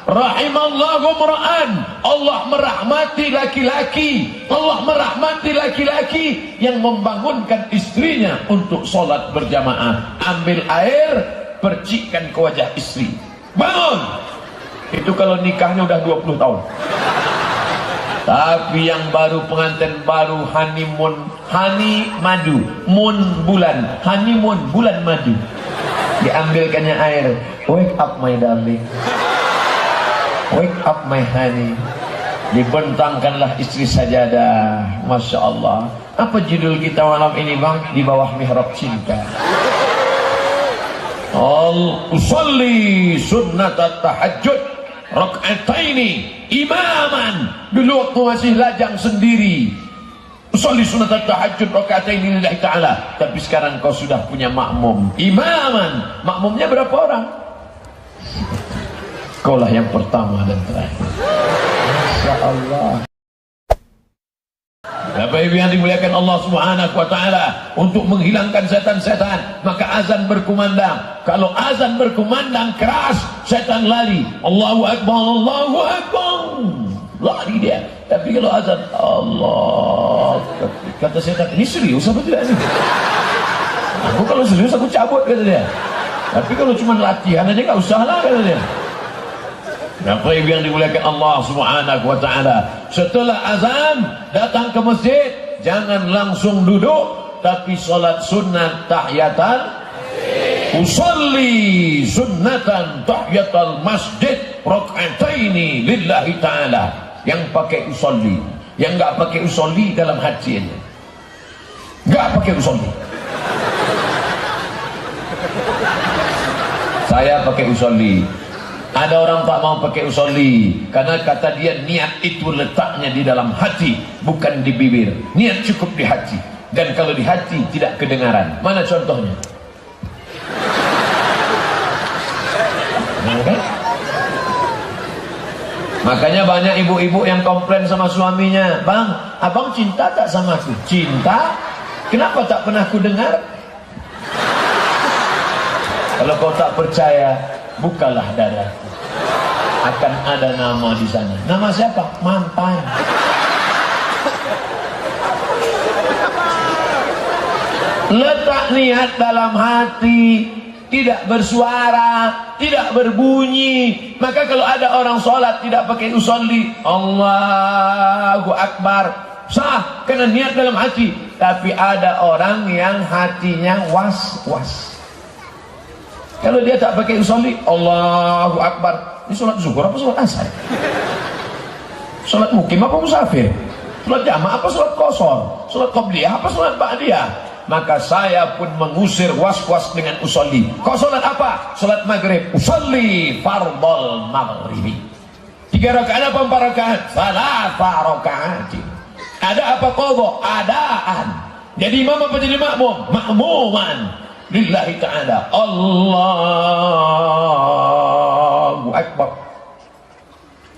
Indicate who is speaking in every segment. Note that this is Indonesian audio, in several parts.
Speaker 1: Rahimallahu mra'an, Allah merahmati laki-laki, Allah merahmati laki-laki yang membangunkan istrinya untuk sholat berjamaah. Ambil air, percikkan ke wajah istri, bangun. Itu kalau nikahnya udah 20 tahun. Tapi yang baru, pengantin baru, honeymoon, honey madu, moon bulan, honeymoon bulan madu, diambilkannya air. Wake up my darling, wake up my honey. Dibentangkanlah istri sajadah. Masya Allah. Apa judul kita malam ini bang? Di bawah mihrab cinta. Usolli sunnat tahajud rak'ataini imaman. Dulu waktu masih lajang sendiri, usolli sunnat tahajud rak'ataini lillahi ta'ala. Tapi sekarang kau sudah punya makmum, imaman. Makmumnya berapa orang? Kaulah yang pertama dan terakhir. Masya Allah. Bapak Ibu yang dimuliakan Allah Subhanahu wa taala, untuk menghilangkan setan-setan, maka azan berkumandang. Kalau azan berkumandang keras, setan lari. Allahu akbar, Allahu akbar, lari dia. Tapi kalau azan Allah, kata setan, ini serius apa tidak ini? Aku kalau serius aku cabut, kata dia. Tapi kalau cuma latihan aja nggak usah lah, kata dia. Bapak Ibu yang dimuliakan Allah Subhanahu wa taala, setelah azan datang ke masjid, jangan langsung duduk, tapi salat sunnat tahiyatal, usolli sunnatan tahiyatal masjid rak'ataini lillahi ta'ala. Yang pakai usolli, yang enggak pakai usolli dalam hati aja, enggak pakai usolli. Saya pakai usolli. Ada orang tak mau pakai usolli karena kata dia niat itu letaknya di dalam hati, bukan di bibir. Niat cukup di hati, dan kalau di hati tidak kedengaran. Mana contohnya? Okay? Makanya banyak ibu-ibu yang komplain sama suaminya, bang, abang cinta tak sama aku? Cinta? Kenapa tak pernah ku dengar? Kalau kau tak percaya, bukalah dadaku, akan ada nama di sana. Nama siapa? Mantan. Letak niat dalam hati, tidak bersuara, tidak berbunyi. Maka kalau ada orang sholat tidak pakai usolli, Allahu Akbar, sah karena niat dalam hati. Tapi ada orang yang hatinya was-was. Kalau dia tak pakai usolli, Allahu Akbar, ini sholat zuhur apa sholat asar? Sholat mukim apa musafir? Sholat jamaah apa sholat qashar? Sholat qabliyah apa sholat ba'diyah? Maka saya pun mengusir was-was dengan usolli. Kau sholat apa? Sholat maghrib, usolli fardhol maghribi. 3 rakaat apa 4 rakaat? 3 rakaat. Ada apa qadha? Adaan. Jadi imam apa jadi makmum? Makmuman lillahi ta'ala. Allahu Akbar.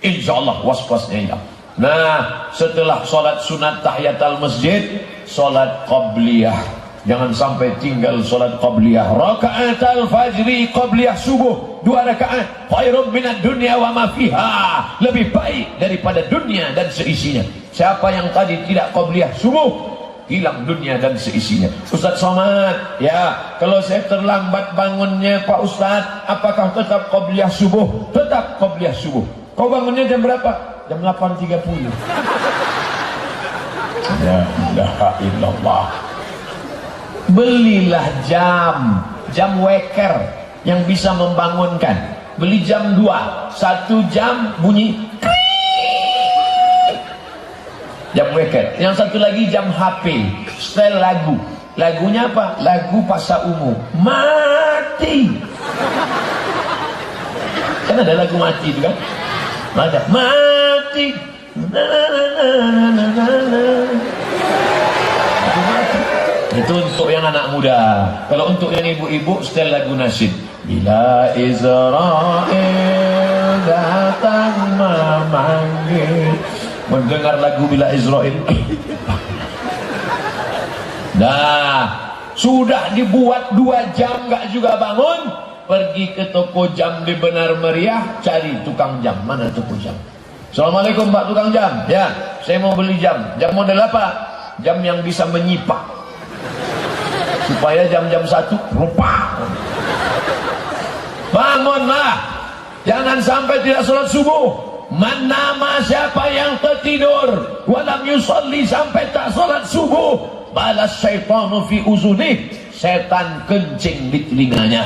Speaker 1: InsyaAllah was-wasnya hilang. Nah, setelah sholat sunat tahiyatul masjid, sholat qabliyah. Jangan sampai tinggal sholat qabliyah. Raka'atul fajri, qabliyah subuh 2 rakaat. Khairum minad dunya wa ma fiha. Lebih baik daripada dunia dan seisinya. Siapa yang tadi tidak qabliyah subuh, hilang dunia dan seisinya. Ustaz Somad, ya, kalau saya terlambat bangunnya Pak Ustaz, apakah tetap qabliyah subuh? Tetap qabliyah subuh. Kau bangunnya jam berapa? Jam 8.30. Ya ilaha illallah. Belilah jam waker yang bisa membangunkan. Beli jam 2, 1 jam bunyi jam waker, yang satu lagi jam HP, setel lagu. Lagunya apa? Lagu Pasar Ungu, mati. Kan ada lagu mati itu kan? Ada mati. Itu untuk yang anak muda. Kalau untuk yang ibu-ibu, setel lagu nasyid. Bila Israel datang memanggil, mendengar lagu Bila Israel. Nah, sudah dibuat 2 jam nggak juga bangun. pergi ke toko jam di Benar Meriah, cari tukang jam. Mana toko jam? Assalamualaikum Pak tukang jam. Ya, saya mau beli jam. Jam model apa? Jam yang bisa menyipak, supaya jam-jam 1 rupa. Bangunlah, jangan sampai tidak sholat subuh. Manama siapa yang tertidur walam yusalli, sampai tak sholat subuh, balas syaitanu fi uzunih, setan kencing di telinganya.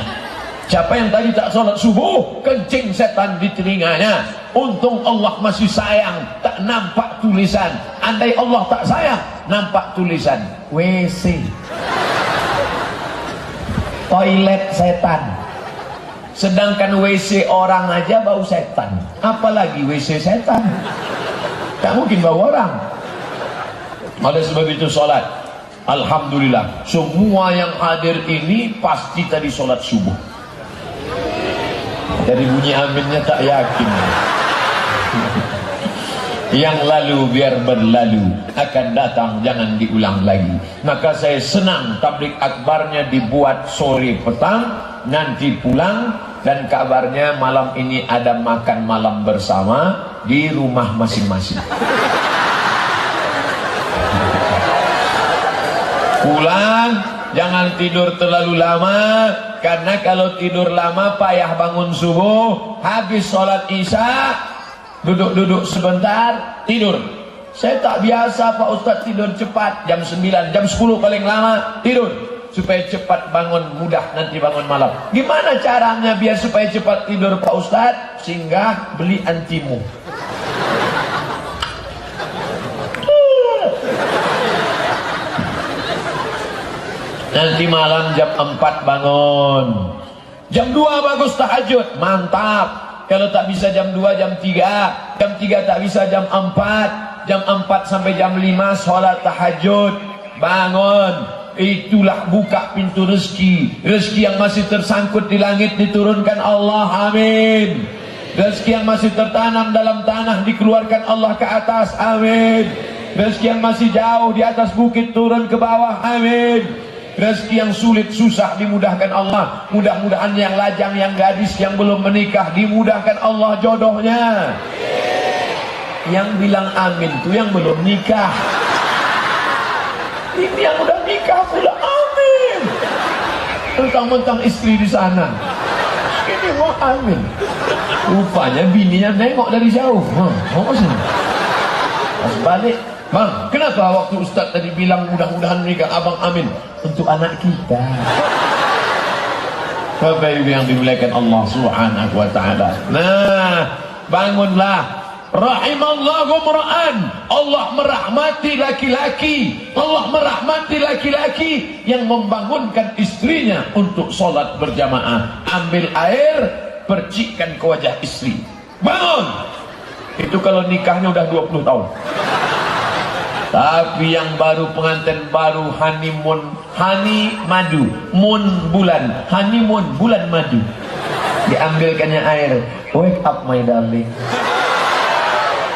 Speaker 1: Siapa yang tadi tak sholat subuh, kencing setan di telinganya. Untung Allah masih sayang, tak nampak tulisan. Andai Allah tak sayang, nampak tulisan WC, toilet setan. Sedangkan WC orang aja bau setan, apalagi WC setan. Tak mungkin bau orang. Oleh sebab itu sholat, alhamdulillah, semua yang hadir ini pasti tadi sholat subuh. Dari bunyi aminnya tak yakin. Yang lalu biar berlalu, akan datang jangan diulang lagi. Maka saya senang tablik akbarnya dibuat sore petang, nanti pulang, dan kabarnya malam ini ada makan malam bersama di rumah masing-masing. Pulang, jangan tidur terlalu lama, karena kalau tidur lama payah bangun subuh. Habis sholat isya, duduk-duduk sebentar, tidur. Saya tak biasa Pak Ustadz tidur cepat, jam 9, jam 10 paling lama tidur, supaya cepat bangun, mudah nanti bangun malam. Gimana caranya biar supaya cepat tidur Pak Ustadz? Singgah beli antimu. Nanti malam jam 4 bangun. Jam 2 bagus tahajud, mantap. Kalau tak bisa jam 2, jam 3. Jam 3 tak bisa jam 4. Jam 4 sampai jam 5 sholat tahajud. Bangun. Itulah buka pintu rezeki. Rezeki yang masih tersangkut di langit diturunkan Allah, amin. Rezeki yang masih tertanam dalam tanah dikeluarkan Allah ke atas, amin. Rezeki yang masih jauh di atas bukit turun ke bawah, amin. Rezeki yang sulit susah dimudahkan Allah. Mudah-mudahan yang lajang, yang gadis, yang belum menikah dimudahkan Allah jodohnya. Yang bilang amin tuh yang belum nikah. Ini yang udah nikah pula amin. Mentang-mentang istri di sana, ini mau amin. Rupanya bininya nengok dari jauh. Mau sini. Pas balik, Bang, kenapa waktu Ustaz tadi bilang mudah-mudahan nikah abang amin? Untuk anak kita. Bapak Ibu yang dimuliakan Allah Subhanahu wa taala. Nah, bangunlah. Rahimallahu mra'an. Allah merahmati laki-laki. Allah merahmati laki-laki yang membangunkan istrinya untuk sholat berjamaah. Ambil air, percikkan ke wajah istri. Bangun. Itu kalau nikahnya udah 20 tahun. Tapi yang baru, pengantin baru, honeymoon, honey madu, moon bulan, honeymoon bulan madu. Diambilkannya air. Wake up my darling,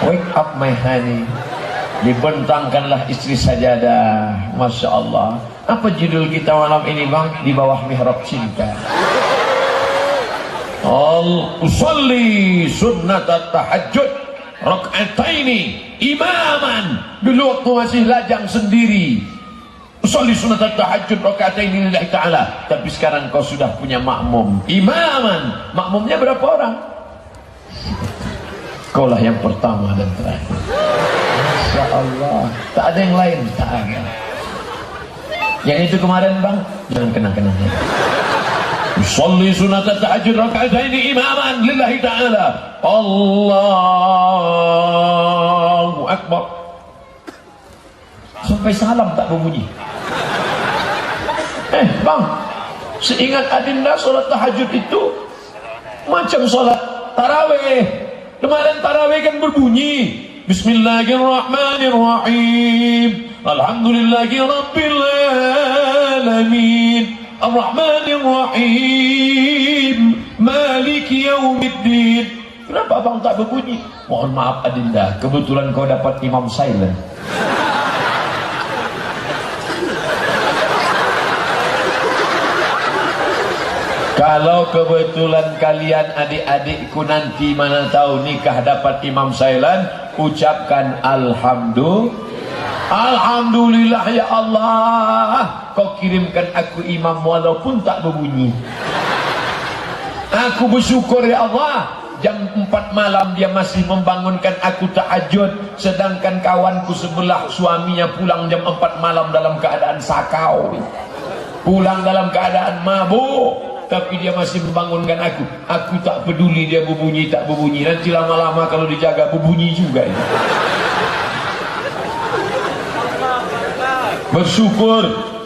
Speaker 1: wake up my honey. Dibentangkanlah istri sajadah. Masya Allah. Apa judul kita malam ini bang? Di bawah mihrab cinta. Usolli sunnat tahajud rakaataini imaman. Dulu waktu masih lajang sendiri, usolli sunnat tahajud rakaataini lillahi ta'ala. Tapi sekarang kau sudah punya makmum, imaman. Makmumnya berapa orang? Kaulah yang pertama dan terakhir. Masya Allah. Tak ada yang lain, tak ada. Yang itu kemarin bang, jangan kenang-kenang. Usolli sunat tahajud rakaataini imaman lillahi ta'ala. Allahu Akbar. Sampai salam tak berbunyi. Bang, seingat adinda solat tahajud itu macam solat tarawih. Kemarin tarawih kan berbunyi Bismillahirrahmanirrahim, Alhamdulillahi Rabbil Alamin, Ar-Rahmanir-Rahim, Maliki Yaumiddin. Kenapa abang tak berbunyi? Mohon maaf adinda, kebetulan kau dapat imam silent. Kalau kebetulan kalian adik-adikku nanti mana tahu nikah dapat Imam Sailan, ucapkan Alhamdulillah ya Allah, kau kirimkan aku imam walaupun tak berbunyi. Aku bersyukur ya Allah, jam 4 malam dia masih membangunkan aku tahajud, sedangkan kawanku sebelah suaminya pulang jam 4 malam dalam keadaan sakau, pulang dalam keadaan mabuk, tapi dia masih membangunkan aku. Aku tak peduli dia berbunyi tak berbunyi, nanti lama-lama kalau dijaga berbunyi juga ini.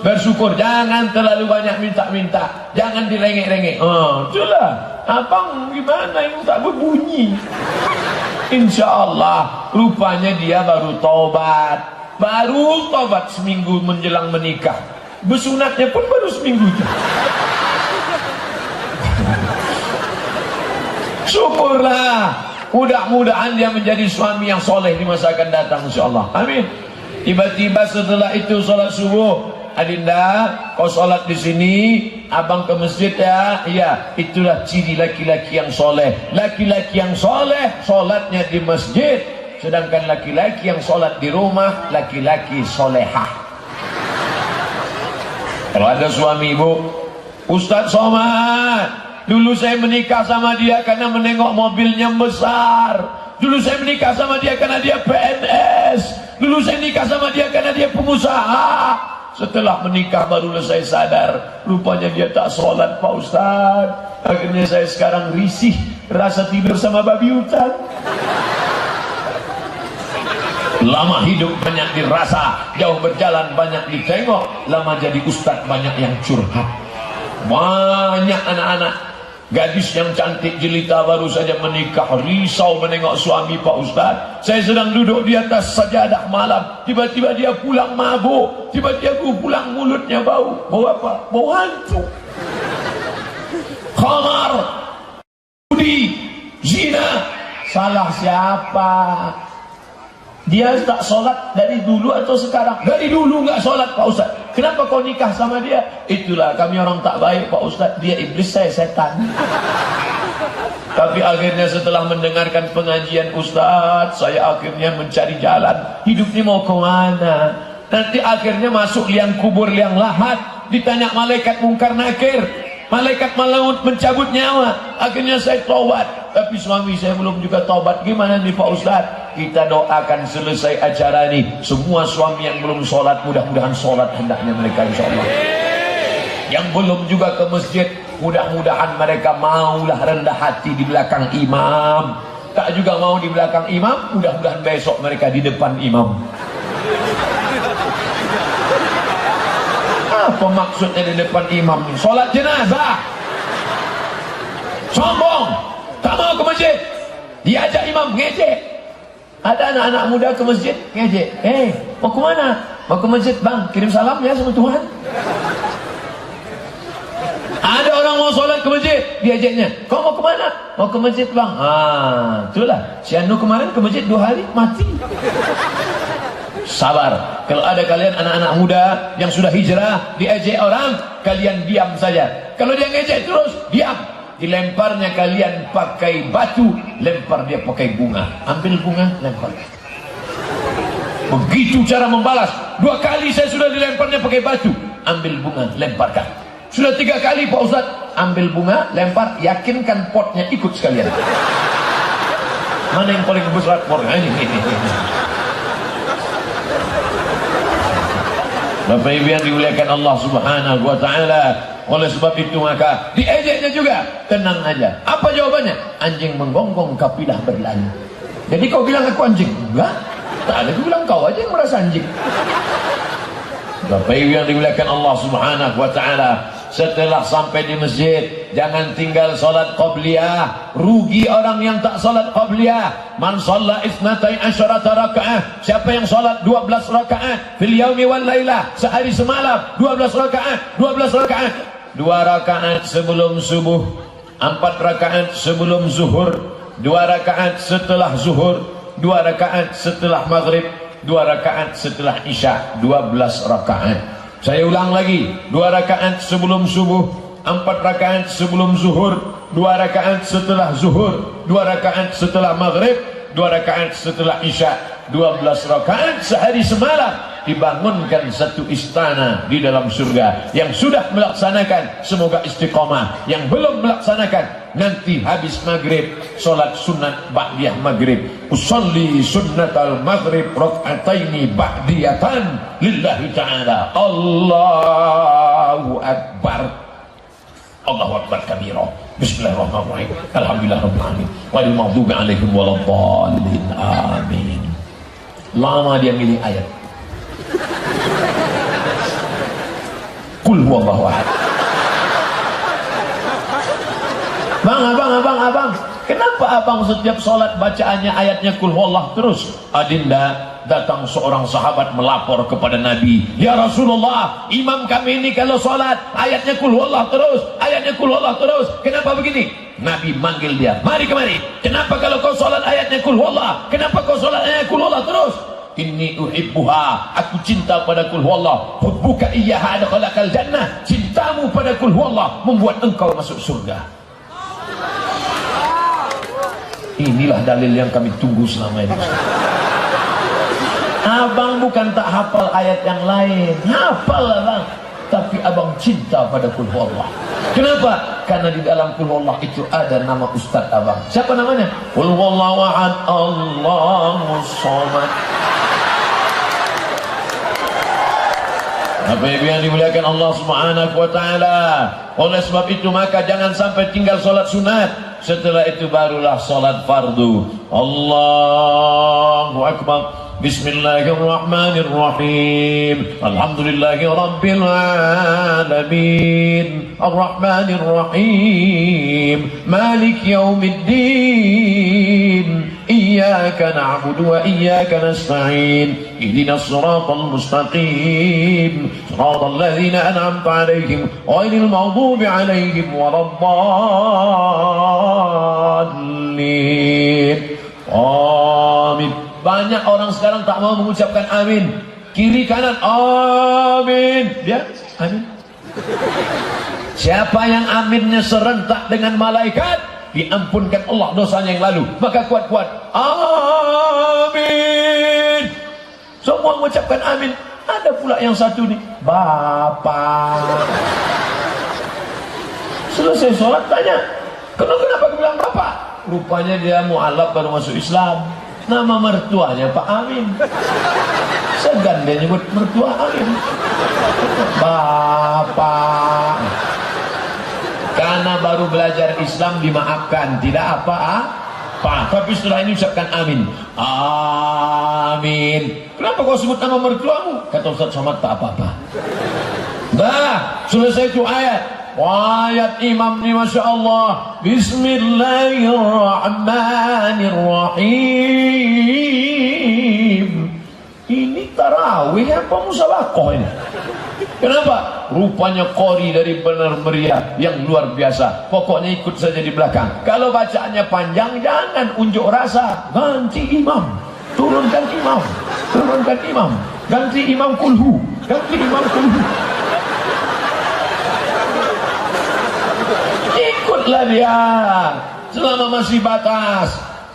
Speaker 1: Bersyukur, jangan terlalu banyak minta-minta, jangan direngek-rengek. Itulah abang gimana yang tak berbunyi. Insya Allah rupanya dia baru tobat seminggu menjelang menikah, bersunatnya pun baru seminggu. Syukurlah, mudah-mudahan dia menjadi suami yang soleh di masa akan datang, insya Allah. Amin. Tiba-tiba setelah itu sholat subuh, Adinda, kau sholat di sini, abang ke masjid ya. Iya, itulah ciri laki-laki yang soleh. Laki-laki yang soleh, sholatnya di masjid. Sedangkan laki-laki yang sholat di rumah, laki-laki solehah. Kalau ada suami ibu, Ustaz Somad, dulu saya menikah sama dia karena menengok mobilnya besar. Dulu saya menikah sama dia karena dia PNS. Dulu saya nikah sama dia karena dia pengusaha. Setelah menikah barulah saya sadar, rupanya dia tak sholat Pak Ustaz. Akhirnya saya sekarang risih, rasa tidur sama babi hutan. Lama hidup banyak dirasa, jauh berjalan banyak ditengok. Lama jadi ustaz banyak yang curhat. Banyak anak-anak gadis yang cantik jelita baru saja menikah, risau menengok suami Pak Ustaz. Saya sedang duduk di atas sajadah malam, tiba-tiba dia pulang mabuk, tiba-tiba pulang mulutnya bau. Bau apa? Bau hantu. Khamar, judi, zina. Salah siapa? Dia tak sholat dari dulu atau sekarang? Dari dulu nggak sholat Pak Ustaz. Kenapa kau nikah sama dia? Itulah kami orang tak baik Pak Ustaz. Dia iblis, saya setan. Tapi akhirnya setelah mendengarkan pengajian Ustaz, saya akhirnya mencari jalan. Hidup ini mau ke mana? Nanti akhirnya masuk liang kubur, liang lahat. Ditanya malaikat mungkar nakir, malaikat maut mencabut nyawa. Akhirnya saya taubat. Tapi suami saya belum juga taubat. Gimana nih Pak Ustaz? Kita doakan selesai acara ini, semua suami yang belum sholat, mudah-mudahan sholat hendaknya mereka insya Allah. Yang belum juga ke masjid, mudah-mudahan mereka maulah rendah hati di belakang imam. Tak juga mau di belakang imam, mudah-mudahan besok mereka di depan imam. Apa maksudnya di depan imam? Sholat jenazah. Sombong, tak mau ke masjid, diajak imam ngejek. Ada anak-anak muda ke masjid ngejek. Mau ke mana? Mau ke masjid bang, kirim salam ya sama Tuhan. Ada orang mau sholat ke masjid, diajaknya, kau mau ke mana? Mau ke masjid bang. Itulah si Anu kemarin ke masjid 2 hari mati. Sabar. Kalau ada kalian anak-anak muda yang sudah hijrah diejek orang, kalian diam saja. Kalau dia ngejek terus, diam. Dilemparnya kalian pakai batu, lempar dia pakai bunga. Ambil bunga, lempar. Begitu cara membalas. 2 kali saya sudah dilemparnya pakai batu, ambil bunga, lemparkan. Sudah 3 kali Pak Ustaz, ambil bunga, lempar, yakinkan potnya ikut sekalian. Mana yang paling besar potnya? Ini. Bapak Ibu yang dimuliakan Allah Subhanahu wa taala. Oleh sebab itu maka diejeknya juga, tenang aja. Apa jawabannya? Anjing menggonggong, kapilah berlalu. Jadi kau bilang aku anjing? Enggak. Tak ada, aku bilang kau aja yang merasa anjing. Bapak Ibu yang dimuliakan Allah Subhanahu wa taala, setelah sampai di masjid jangan tinggal salat qabliyah. Rugi orang yang tak salat qabliyah. Man shalla 12 rakaat, siapa yang salat 12 rakaat fil yaumi wal lailah, sehari semalam 12 rakaat, 12 rakaat. 2 rakaat sebelum subuh, 4 rakaat sebelum zuhur, 2 rakaat setelah zuhur, 2 rakaat setelah maghrib, 2 rakaat setelah isya. 12 rakaat. Saya ulang lagi, 2 rakaat sebelum subuh, 4 rakaat sebelum zuhur, 2 rakaat setelah zuhur, 2 rakaat setelah maghrib, 2 rakaat setelah isya, 12 rakaat sehari semalam. Dibangunkan satu istana di dalam surga. Yang sudah melaksanakan semoga istiqomah, yang belum melaksanakan nanti habis maghrib solat sunat ba'diyah maghrib. Usolli sunnatal maghrib rak'ataini ba'diyatan lillahi ta'ala. Allahu akbar. Allahu akbar kabira. Bismillahirrahmanirrahim. Alhamdulillahirabbil alamin. Wal maghdubi alaihim waladdallin. Amin. Lama dia milih ayat. Qul huwallahu ahad. Abang. Kenapa abang setiap sholat bacaannya ayatnya Qul huwallah terus? Adinda, datang seorang sahabat melapor kepada Nabi, ya Rasulullah, imam kami ini kalau sholat ayatnya Qul huwallah terus, ayatnya Qul huwallah terus. Kenapa begini? Nabi manggil dia, mari kemari. Kenapa kalau kau sholat ayatnya Qul huwallah? Kenapa kau sholat ayatnya Qul huwallah terus? Inni uhibbuha, aku cinta pada Qul huwallah. Hubbuka iyyaha adkhalakal jannah, cintamu pada Qul huwallah membuat engkau masuk surga. Inilah dalil yang kami tunggu selama ini. Abang bukan tak hafal ayat yang lain, hafal abang, tapi abang cinta pada Qul huwallah. Kenapa? Karena di dalam Qul huwallah itu ada nama ustaz abang. Siapa namanya? Qul huwallahu ahad, Allahus samad. Apa yang dimuliakan Allah Subhanahu wa taala. Oleh sebab itu maka jangan sampai tinggal solat sunat. Setelah itu barulah solat fardu. Allahu akbar. Bismillahirrahmanirrahim. Alhamdulillahi rabbil alamin. Arrahmanir rahim. Malik yaumiddin. Iyyaka na'budu wa iyyaka nasta'in. Ihdinas siratal mustaqim. Siratal ladzina an'amta 'alaihim ghairil maghdubi 'alaihim waladdallin. Amin. Banyak orang sekarang tak mau mengucapkan amin. Kiri kanan amin. Dia amin. Siapa yang aminnya serentak dengan malaikat, diampunkan Allah dosanya yang lalu. Maka kuat-kuat amin. Semua mengucapkan amin. Ada pula yang satu nih, Bapak. Selesai sholat tanya, kenapa bilang Bapak? Rupanya dia mu'alaf baru masuk Islam. Nama mertuanya Pak Amin. Segan dia nyebut mertua Amin. Bapak. Karena baru belajar Islam dimaafkan, tidak apa-apa. Tapi setelah ini ucapkan amin. Amin. Kenapa kau sebut nama mertuamu? Kata Ustaz Somad, tak apa-apa. Dah, selesai itu ayat. Ayat imam ni Masya Allah. Bismillahirrahmanirrahim. Ini tarawih apa musabakoh ini? Kenapa? Rupanya qori dari benar meriah yang luar biasa. Pokoknya ikut saja di belakang. Kalau bacaannya panjang jangan unjuk rasa. Ganti imam, turunkan imam, turunkan imam. Ganti imam kulhu, ganti imam kulhu. Ikutlah dia selama masih batas.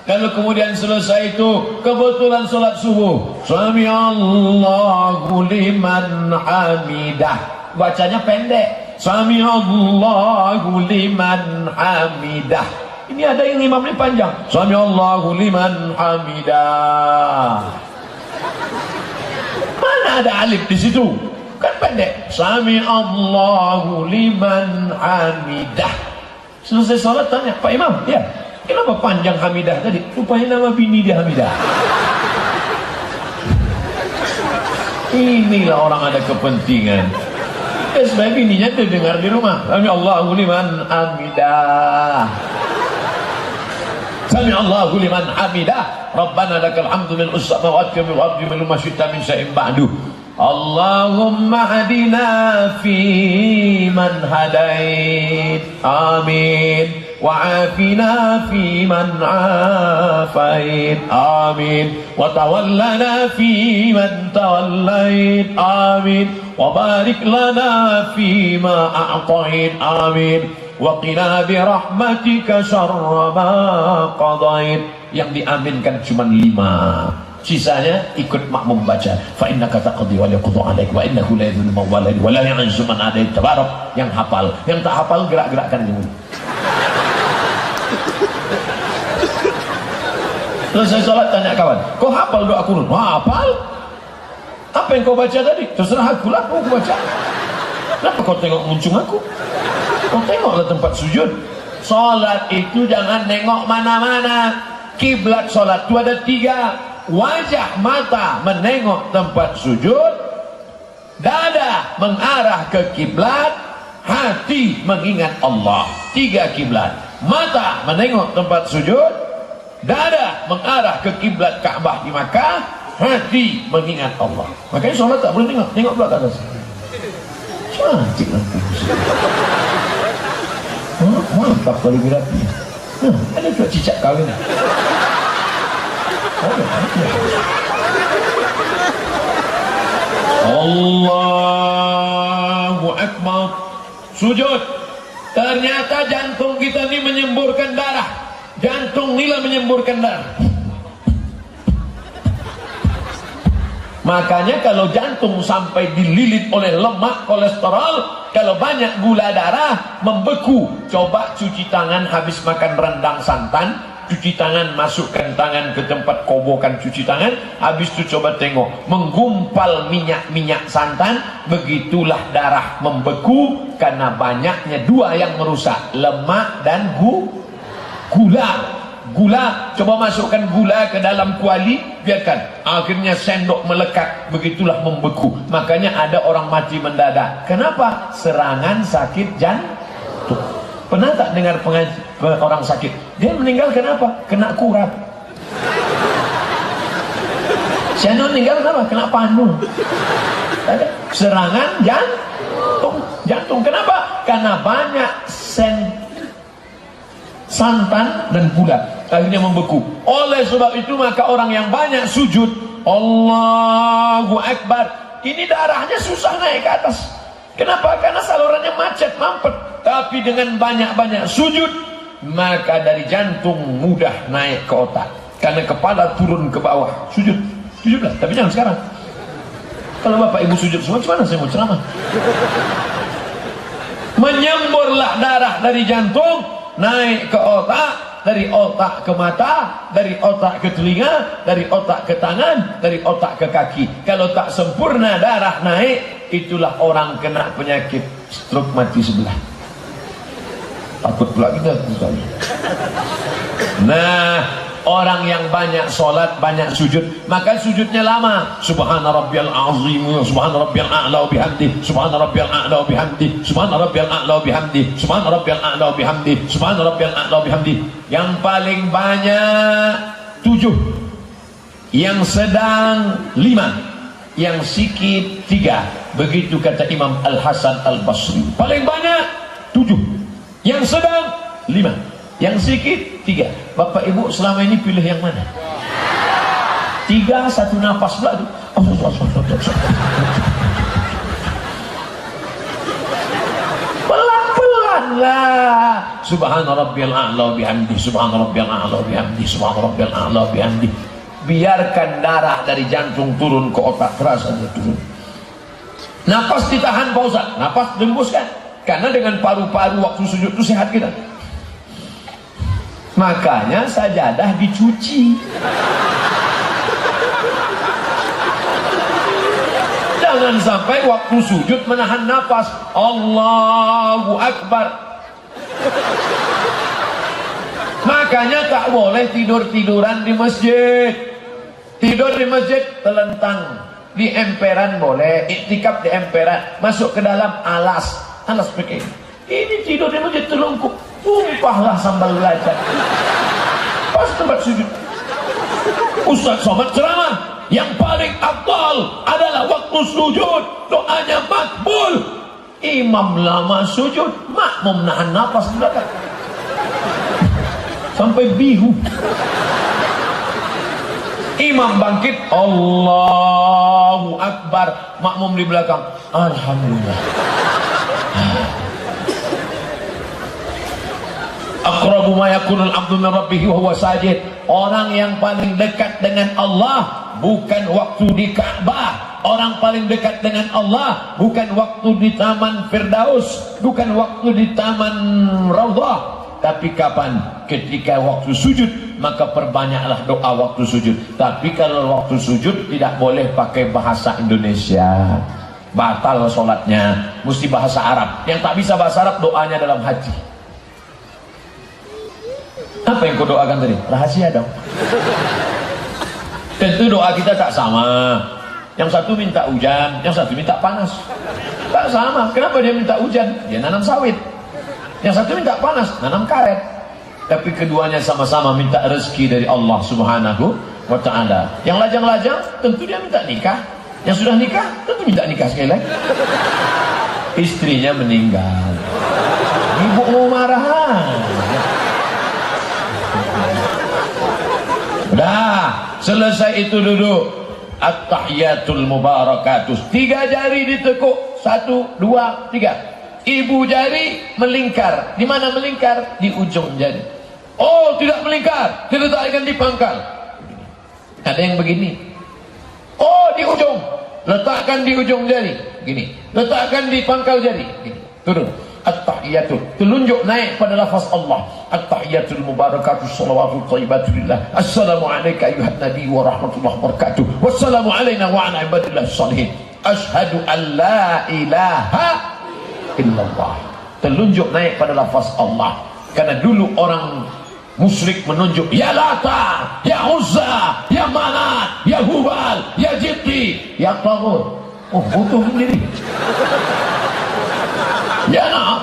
Speaker 1: Kalau kemudian selesai itu kebetulan sholat subuh, Sami Allahu liman hamidah, bacanya pendek, Sami Allahu liman hamidah. Ini ada yang imamnya panjang, Sami Allahu liman hamidah. Mana ada alif di situ? Kan pendek, Sami Allahu liman hamidah. Selesai sholat tanya, Pak Imam, ya, kenapa panjang hamidah tadi? Rupanya nama bini dia hamidah. Inilah orang ada kepentingan. Sebab bininya terdengar di rumah. Sami Allahu liman hamidah. Sami Allahu liman hamidah. Rabbana lakal hamdu min as-samawati wal ardi min ma syi'ta min syai'in ba'du. Allahumma hadina fi man hadait. Amin. وعافنا فيمن عافيت آمين وتولنا فيمن توليت آمين وبارك لنا فيما أعطيت آمين وقنا برحمتك شر ما قضيت. Yang diaminkan cuma 5, sisanya ikut makmum baca. Fa innaka taqdi wa la yuqda alaik wa innahu la yadhillu man walad wa la yu'izzu man adait. Tabarak. Yang hafal, yang tak hafal gerak-gerakkan ini. Selesai sholat tanya kawan, kau hafal doa kunut? Hafal. Apa yang kau baca tadi? Terserah aku lah, aku baca. Kenapa kau tengok muncung aku? Kau tengoklah tempat sujud. Sholat itu jangan nengok mana-mana. Kiblat sholat itu ada 3. Wajah mata menengok tempat sujud, dada mengarah ke kiblat, hati mengingat Allah. 3 kiblat. Mata menengok tempat sujud, dada mengarah ke kiblat Ka'bah di Makkah, hati mengingat Allah. Makanya sholat tak boleh tengok belakang atas. Cantik lampu. Mantap kali beratnya. Ada juga cicak kawin. Allahu Akbar. Sujud. Ternyata jantung kita ini menyemburkan darah. Jantung nila menyemburkan darah. Makanya kalau jantung sampai dililit oleh lemak kolesterol, kalau banyak gula darah membeku. Coba cuci tangan habis makan rendang santan, cuci tangan, masukkan tangan ke tempat kobokan cuci tangan, habis itu coba tengok menggumpal minyak santan, begitulah darah membeku karena banyaknya 2 yang merusak, lemak dan gula. Coba masukkan gula ke dalam kuali, biarkan, akhirnya sendok melekat, begitulah membeku. Makanya ada orang mati mendadak. Kenapa? Serangan sakit jantung. Pernah tak dengar orang sakit? Dia meninggal kenapa? Kena kurap. Siapa meninggal kenapa? Kena panu. Serangan jantung. Kenapa? Karena banyak santan dan gula, akhirnya membeku. Oleh sebab itu maka orang yang banyak sujud, Allahu Akbar, ini darahnya susah naik ke atas. Kenapa? Karena salurannya macet, mampet. Tapi dengan banyak-banyak sujud, maka dari jantung mudah naik ke otak. Karena kepala turun ke bawah. Sujudlah, tapi jangan sekarang. Kalau bapak ibu sujud semua, gimana saya mau ceramah? Menyemburlah darah dari jantung naik ke otak, dari otak ke mata, dari otak ke telinga, dari otak ke tangan, dari otak ke kaki. Kalau tak sempurna darah naik, itulah orang kena penyakit stroke mati sebelah. Takut pula kita. Nah, orang yang banyak sholat, banyak sujud, maka sujudnya lama. Subhana rabbiyal azim, subhana rabbiyal a'la wa bihamdi, subhana rabbiyal a'la wa bihamdi, subhana rabbiyal a'la wa bihamdi, subhana rabbiyal a'la wa bihamdi, subhana rabbiyal a'la wa bihamdi. Yang paling banyak 7, yang sedang 5, yang sikit 3. Begitu kata Imam Al-Hasan Al-Basri. Paling banyak 7, yang sedang 5, yang sikit 3. Bapak ibu selama ini pilih yang mana? 3, 1 nafas pula tu. Pelan-pelan lah. Subhana rabbiyal a'la bihamdi, subhana rabbiyal a'la bihamdi, subhana rabbiyal a'la bihamdi. Biarkan darah dari jantung turun ke otak, terasa dia turun. Nafas ditahan Pak Ustaz, nafas dihembuskan. Karena dengan paru-paru waktu sujud itu sehat kita. Makanya sajadah dicuci. Jangan sampai waktu sujud menahan nafas. Allahu Akbar. Makanya tak boleh tidur-tiduran di masjid. Tidur di masjid telentang. Di emperan boleh, iktikaf di emperan, masuk ke dalam alas pakai. Ini tidur di masjid telungkup. Tumpahlah sambal belacan. Pas tempat sujud. Ustaz Somad ceramah, yang paling afdal adalah waktu sujud, doanya makbul. Imam lama sujud, makmum nahan nafas di belakang. sampai bihu. Imam bangkit, Allahu Akbar, makmum di belakang, Alhamdulillah. Aqrabu ma yakunul abdu min rabbih wa huwa sajid. Orang yang paling dekat dengan Allah bukan waktu di Ka'bah. Orang paling dekat dengan Allah bukan waktu di Taman Firdaus, bukan waktu di Taman Raudhah. Tapi kapan? Ketika waktu sujud, maka perbanyaklah doa waktu sujud. Tapi kalau waktu sujud tidak boleh pakai bahasa Indonesia, batal sholatnya, mesti bahasa Arab. Yang tak bisa bahasa Arab, doanya dalam hati. Apa yang kau doakan tadi? Rahasia dong. Tentu doa kita tak sama. Yang satu minta hujan, yang satu minta panas. Tak sama. Kenapa dia minta hujan? Dia nanam sawit. Yang satu minta panas, nanam karet. Tapi keduanya sama-sama minta rezeki dari Allah Subhanahu wa ta'ala. Yang lajang-lajang tentu dia minta nikah. Yang sudah nikah tentu minta nikah sekali lagi. Istrinya meninggal, ibu mau marah. Udah selesai itu duduk, at-tahiyatul mubarakatuh, 3 jari ditekuk, 1, 2, 3. Ibu jari melingkar. Di mana melingkar? Di ujung jari. Oh, tidak melingkar, diletakkan di pangkal. Ada yang begini. Oh, di ujung, letakkan di ujung jari. Gini, letakkan di pangkal jari. Gini, turun. At-tahiyatul, telunjuk naik pada lafaz Allah. At-tahiyatul mubarakatuh, salawatu thayyibatulillah. Assalamu alayka ayuhan nabi wa rahmatullahi wa barakatuh. Wassalamu alayna wa ala ibadillah salihin. Ashhadu an la ilaha illallah. Telunjuk naik pada lafaz Allah. Karena dulu orang musyrik menunjuk, ya Lata, ya Uzza, ya Manat, ya Hubal, ya Jibti, ya Taghut. Oh, butuh sendiri. Ya nah.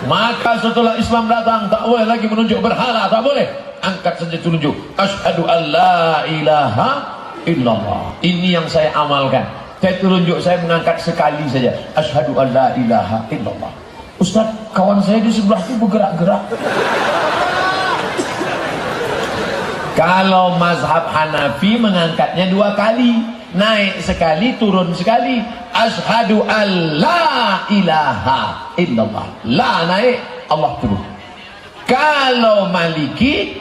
Speaker 1: Maka setelah Islam datang, tak boleh lagi menunjuk berhala, tak boleh. Angkat saja telunjuk. Asyhadu an la ilaha illallah. Ini yang saya amalkan. Saya telunjuk, saya mengangkat sekali saja. Asyhadu an la ilaha illallah. Ustaz, kawan saya di sebelah itu bergerak-gerak. Kalau mazhab Hanafi mengangkatnya 2 kali. Naik sekali, turun sekali. Asyhadu an la ilaha illallah. La naik, Allah turun. Kalau Maliki,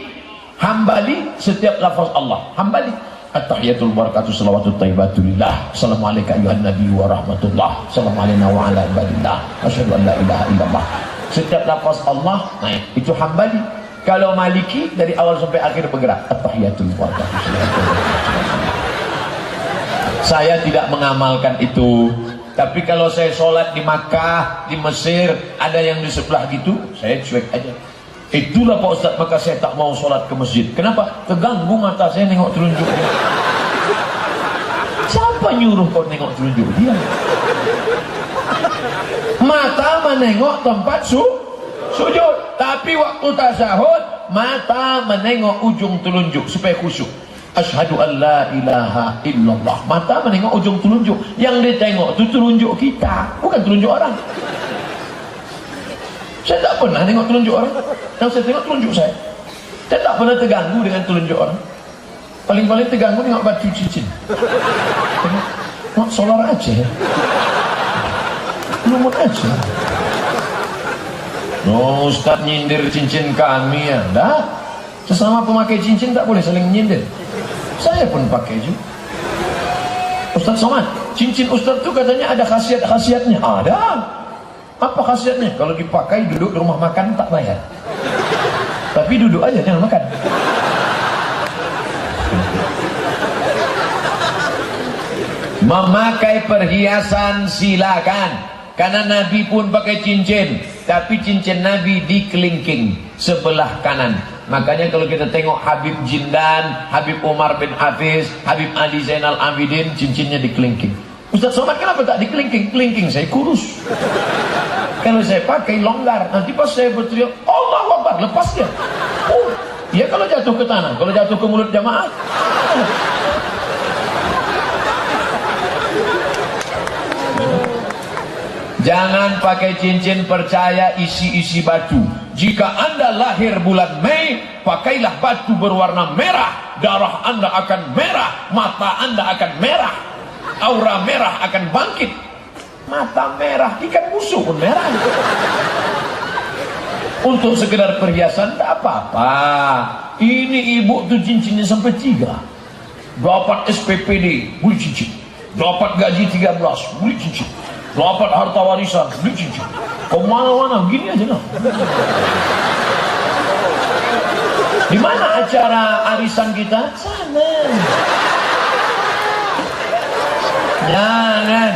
Speaker 1: Hambali, setiap lafaz Allah. Hambali, at-tahiyatul barakatuh salawatut thayyibatulillah. Assalamualaikum ayuhan nabi wa rahmatullah. Assalamualaikum wa ala ibadillah. Asyhadu an la ilaha illallah. Setiap lafaz Allah naik. Itu Hambali. Kalau Maliki, dari awal sampai akhir bergerak. At-tahiyatul barakatuh salawatulillah. Saya tidak mengamalkan itu. Tapi kalau saya sholat di Makkah, di Mesir, ada yang di sebelah gitu, saya cuek aja. Itulah Pak Ustaz, maka saya tak mau sholat ke masjid. Kenapa? Terganggu mata saya nengok telunjuk dia. Siapa nyuruh kau nengok telunjuk dia? Mata menengok tempat sujud. Tapi waktu tasyahud, mata menengok ujung telunjuk supaya khusyuk. Asyhadu an la ilaha illallah. Mata menengok ujung telunjuk. Yang ditengok itu telunjuk kita, bukan telunjuk orang. Saya tak pernah tengok telunjuk orang. Yang saya tengok telunjuk saya. Saya tak pernah terganggu dengan telunjuk orang. Paling-paling terganggu tengok batu cincin. Tengok solar aja. Lumut aja. Oh, Ustaz nyindir cincin kami ya. Dah. Sesama pemakai cincin tak boleh saling nyindir. Saya pun pakai juga. Ustaz Somad, cincin Ustaz itu katanya ada khasiat-khasiatnya. Ada. Apa khasiatnya? Kalau dipakai duduk di rumah makan tak bayar. Tapi duduk aja jangan makan. Memakai perhiasan silakan. Karena Nabi pun pakai cincin. Tapi cincin Nabi dikelingking sebelah kanan. Makanya kalau kita tengok Habib Jindan, Habib Umar bin Hafiz, Habib Ali Zainal Abidin, cincinnya dikelingking. Ustaz Somad kenapa tak dikelingking? Kelingking saya kurus. Kalau saya pakai longgar, nanti pas saya berteriak Allahu Akbar, lepas dia. Oh, ya kalau jatuh ke tanah, kalau jatuh ke mulut jamaah. Jangan pakai cincin percaya isi-isi batu. Jika Anda lahir bulan Mei, pakailah batu berwarna merah, darah Anda akan merah, mata Anda akan merah, aura merah akan bangkit. Mata merah, ikan musuh pun merah. Untuk sekedar perhiasan tak apa-apa. Ini ibu tuh cincinnya sampai 3. Dapat SPPD, beli cincin. Dapat gaji 13, beli cincin. Dapat harta warisan, beli cincin. Kemana-mana, gini aja lah. Di mana acara arisan kita? Sana. Jangan.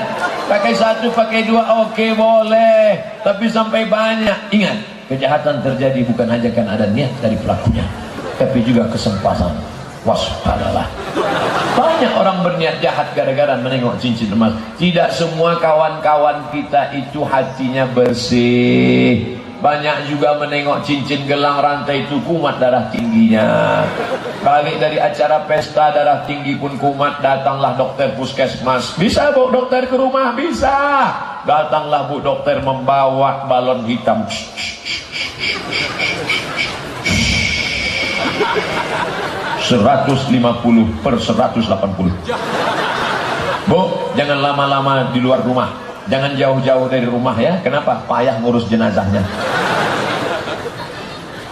Speaker 1: Pakai 1, pakai 2, oke boleh. Tapi sampai banyak. Ingat, kejahatan terjadi bukan hanya kan ada niat dari pelakunya, tapi juga kesempatan. Waspadalah. Banyak orang berniat jahat gara-gara menengok cincin emas. Tidak semua kawan-kawan kita itu hatinya bersih. Banyak juga menengok cincin gelang rantai itu kumat darah tingginya. Balik dari acara pesta darah tinggi pun kumat, datanglah dokter puskesmas. Bisa bu dokter ke rumah? Bisa. Datanglah bu dokter membawa balon hitam. 150 per 180. Bu, jangan lama-lama di luar rumah, jangan jauh-jauh dari rumah ya. Kenapa? Payah ngurus jenazahnya.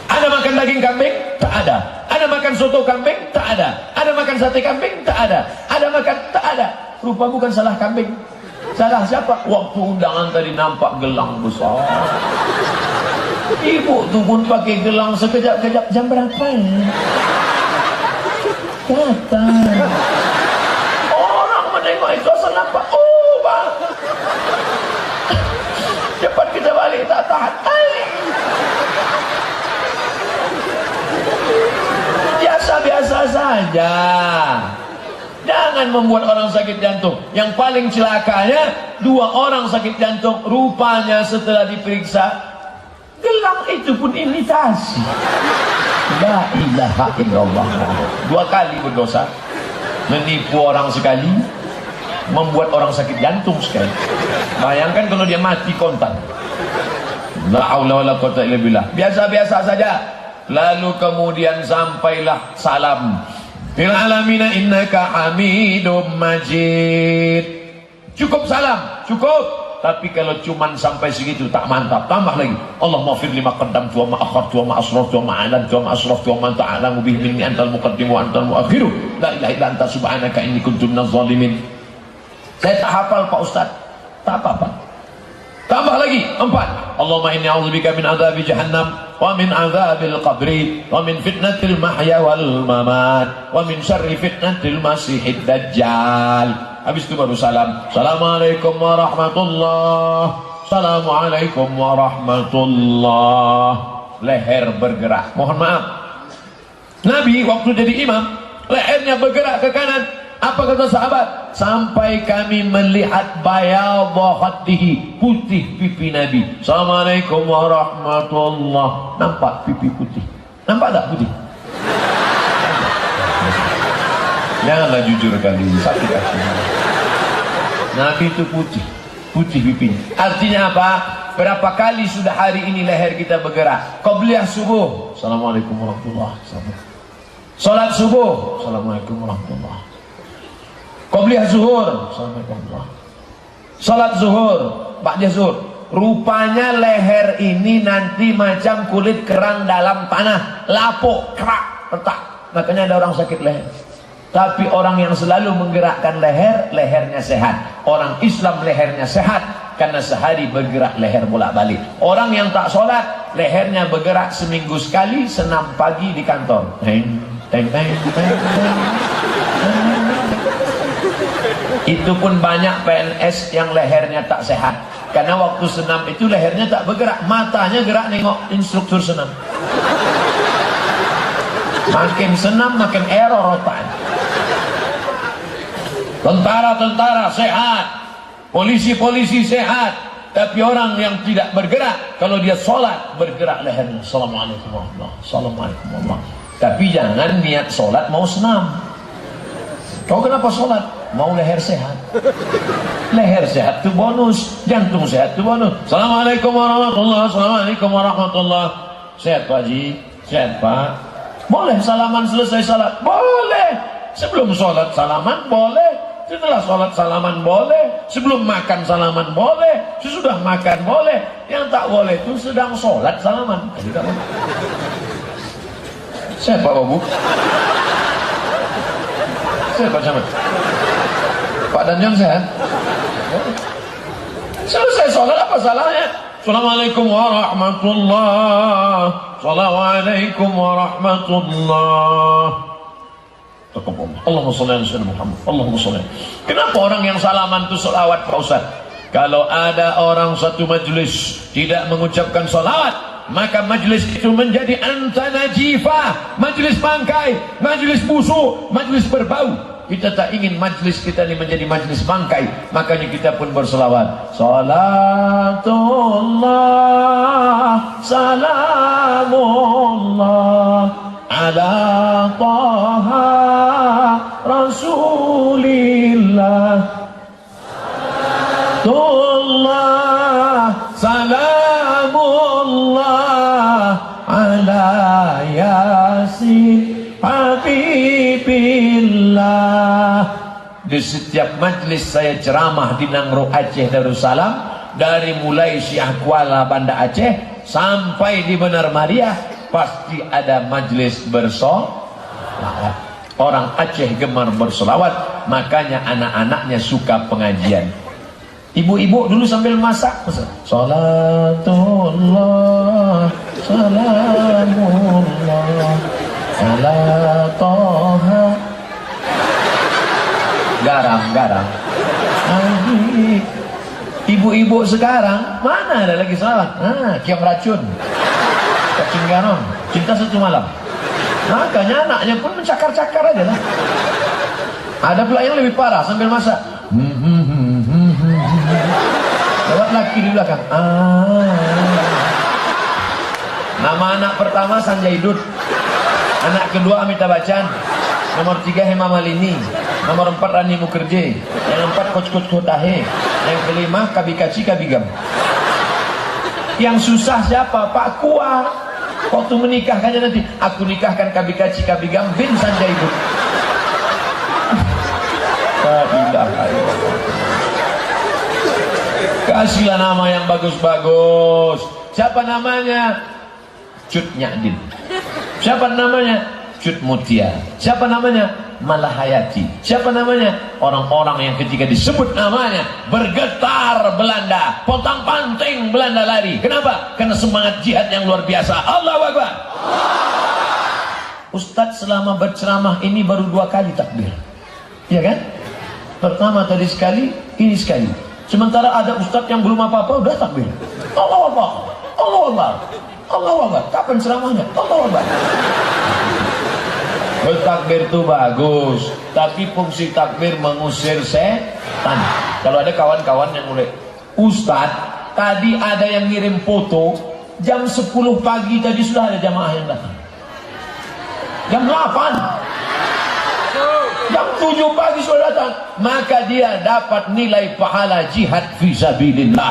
Speaker 1: Ada makan daging kambing? Tak ada. Ada makan soto kambing? Tak ada. Ada makan sate kambing? Tak ada. Ada makan? Tak ada. Rupa bukan salah kambing. Salah siapa? Waktu undangan tadi nampak gelang besar. Ibu tuh pun pakai gelang sekejap-kejap. Jam berapa ya? Datang. Orang menengok itu asal nampak. Oh bang, cepat kita balik, tak tahan. Biasa-biasa saja. Jangan membuat orang sakit jantung. Yang paling celakanya, 2 orang sakit jantung. Rupanya setelah diperiksa, gelang itu pun imitasi. La ilaha illallah. 2 kali berdosa. Menipu orang sekali, membuat orang sakit jantung sekali. Bayangkan kalau dia mati kontan. La haula wala quwwata illa billah. Biasa-biasa saja. Lalu kemudian sampailah salam. Fil alamina innaka hamidum majid. Cukup salam, cukup. Tapi kalau cuman sampai segitu tak mantap, tambah lagi. Allahumma fir lima qaddamtu wa ma akhartu wa ma asraftu wa ma a'lantu wa ma asraftu wa ma anta a'lamu bihi minni antal muqaddim wa antal muakhiru. La ilaha illa anta subhanaka inni kuntu minaz zalimin. Saya tak hafal Pak Ustaz. Tak apa-apa. Tambah lagi 4. Allahumma inni a'udzubika min adzabi jahannam wa min adzabil qabri wa min fitnatil mahya wal mamat wa min syarri fitnatil masihid dajjal. Habis itu baru salam. Assalamualaikum warahmatullah. Assalamualaikum warahmatullah. Leher bergerak. Mohon maaf, Nabi waktu jadi imam, lehernya bergerak ke kanan. Apa kata sahabat? Sampai kami melihat bayadha khaddihi, putih pipi Nabi. Assalamualaikum warahmatullah. Nampak pipi putih? Nampak tak putih? Janganlah jujur kali, sakit hati. Nabi itu putih, putih pipinya. Artinya apa? Berapa kali sudah hari ini leher kita bergerak? Qabliyah subuh, assalamualaikum warahmatullahi wabarakatuh. Salat subuh, assalamualaikum warahmatullahi wabarakatuh. Qabliyah zuhur, assalamualaikum warahmatullahi wabarakatuh. Salat zuhur, ba'da zuhur. Rupanya leher ini nanti macam kulit kerang dalam tanah, lapuk, kerak, retak. Makanya ada orang sakit leher. Tapi orang yang selalu menggerakkan leher, lehernya sehat. Orang Islam lehernya sehat karena sehari bergerak leher bolak-balik. Orang yang tak sholat, lehernya bergerak seminggu sekali, senam pagi di kantor. Teng, teng, teng, teng, teng. Itu pun banyak PNS yang lehernya tak sehat. Karena waktu senam itu lehernya tak bergerak, matanya gerak nengok instruktur senam. Makin senam makin error otak. Tentara-tentara sehat, polisi-polisi sehat, tapi orang yang tidak bergerak, kalau dia sholat bergerak lehernya. Assalamualaikum warahmatullahi wabarakatuh. Assalamualaikum warahmatullahi wabarakatuh. Tapi jangan niat sholat mau senam. Kau kenapa sholat? Mau leher sehat. Leher sehat itu bonus, jantung sehat itu bonus. Assalamualaikum warahmatullahi wabarakatuh. Assalamualaikum warahmatullahi wabarakatuh. Sehat Pak Haji? Sehat Pak? Boleh salaman selesai salat? Boleh. Sebelum sholat salaman boleh. Setelah sholat salaman boleh. Sebelum makan salaman boleh. Sesudah makan boleh. Yang tak boleh itu sedang sholat salaman. Sehat Pak Babu? Sehat Pak Camat? Pak Danjang sehat? Selesai sholat apa salahnya? Assalamualaikum warahmatullahi. Assalamualaikum warahmatullahi. Allahumma sholli ala sayyidina Muhammad. Allahumma sholli. Kenapa orang yang salaman itu selawat Pak Ustaz? Kalau ada orang satu majlis tidak mengucapkan salawat, maka majlis itu menjadi anta najifah, majlis bangkai, majlis busuk, majlis berbau. Kita tak ingin majlis kita ini menjadi majlis bangkai, makanya kita pun berselawat. Salatullah, salamullah ala taha rasulillah. Salatullah, salamullah ala yasin habibillah. Di setiap majlis saya ceramah di Nangro Aceh Darussalam, dari mulai Syekh Kuala Banda Aceh sampai di Benar Maria, pasti ada majlis bersolawat. Orang Aceh gemar bersolawat, makanya anak-anaknya suka pengajian. Ibu-ibu dulu sambil masak, salatullah, salamullah ala toha. Garam. Ibu-ibu sekarang mana ada lagi salawat? Kiam racun, cacing garam, cinta satu malam. Makanya anaknya pun mencakar-cakar aja lah. Ada pula yang lebih parah sambil masak. Lewat laki di belakang. Nama anak pertama Sanjaidud, anak kedua Amitabh Bachchan, nomor 3 Hema Malini, nomor 4 Rani Mukherjee, yang 4 Coach Kotahe, yang kelima Kabikaci Kabigam. Yang susah siapa? Pak Kua. Waktu menikahkannya nanti, aku nikahkan Kabikaci Kabigam bin Sanjaidud. Kasihlah nama yang bagus-bagus. Siapa namanya? Cut Nyadin. Siapa namanya? Cut Mutia. Siapa namanya? Malahayati. Siapa namanya? Orang-orang yang ketika disebut namanya bergetar Belanda, pontang-panting Belanda lari. Kenapa? Karena semangat jihad yang luar biasa. Allahu Akbar. Ustadz selama berceramah ini baru 2 kali takbir, ya kan? Pertama tadi sekali, ini sekali. Sementara ada ustadz yang belum apa-apa udah takbir. Allahu Akbar, Allahu Akbar, Allahu Akbar. Kapan ceramahnya? Allahu Akbar. Bertakbir itu bagus, tapi fungsi takbir mengusir setan. Kalau ada kawan-kawan yang mulai, Ustadz, tadi ada yang ngirim foto, jam 10 pagi tadi sudah ada jamaah yang datang. Jam 8. Jam 7 pagi sudah datang, maka dia dapat nilai pahala jihad fisabilillah.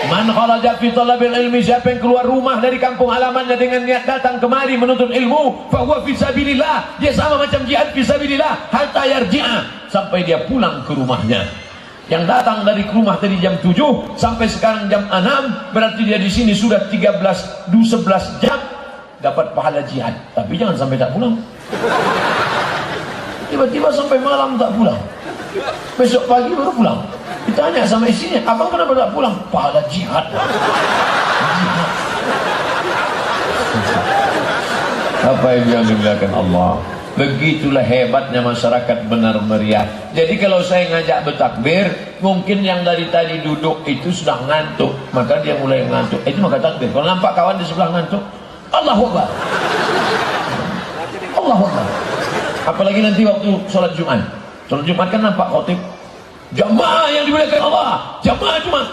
Speaker 1: Man kharaja fi talabil ilmi, siapa yang keluar rumah dari kampung halamannya dengan niat datang kemari menuntut ilmu, fa huwa fisabilillah, dia sama macam jihad fisabilillah hatta yarji'a, sampai dia pulang ke rumahnya. Yang datang dari rumah tadi jam 7 sampai sekarang jam 6, berarti dia di sini sudah 11 jam dapat pahala jihad. Tapi jangan sampai tak pulang. Tiba-tiba sampai malam tak pulang, besok pagi baru pulang. Ditanya sama istrinya, abang kenapa tak pulang? Pahala jihad. Apa yang dimuliakan Allah. Begitulah hebatnya masyarakat Benar Meriah. Jadi kalau saya ngajak bertakbir, mungkin yang dari tadi duduk itu sudah ngantuk, maka dia mulai ngantuk, itu maka takbir. Kalau nampak kawan di sebelah ngantuk, Allahu Akbar, Allahu Akbar. Apalagi nanti waktu sholat Jumat. Sholat Jumat kan nampak khotib, jamaah yang dimuliakan Allah, jamaah Jumat.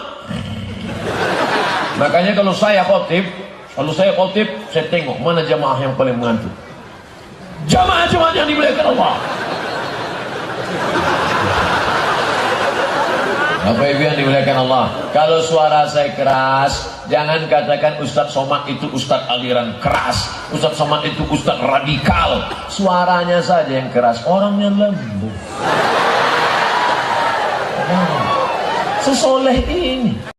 Speaker 1: Makanya kalau saya khotib, saya tengok mana jamaah yang paling mengantuk. Jamaah Jumat yang dimuliakan Allah. Bapak Ibu yang dimuliakan Allah, kalau suara saya keras, jangan katakan Ustadz Somad itu Ustadz aliran keras, Ustadz Somad itu Ustadz radikal. Suaranya saja yang keras, orangnya lembut. Sesoleh ini.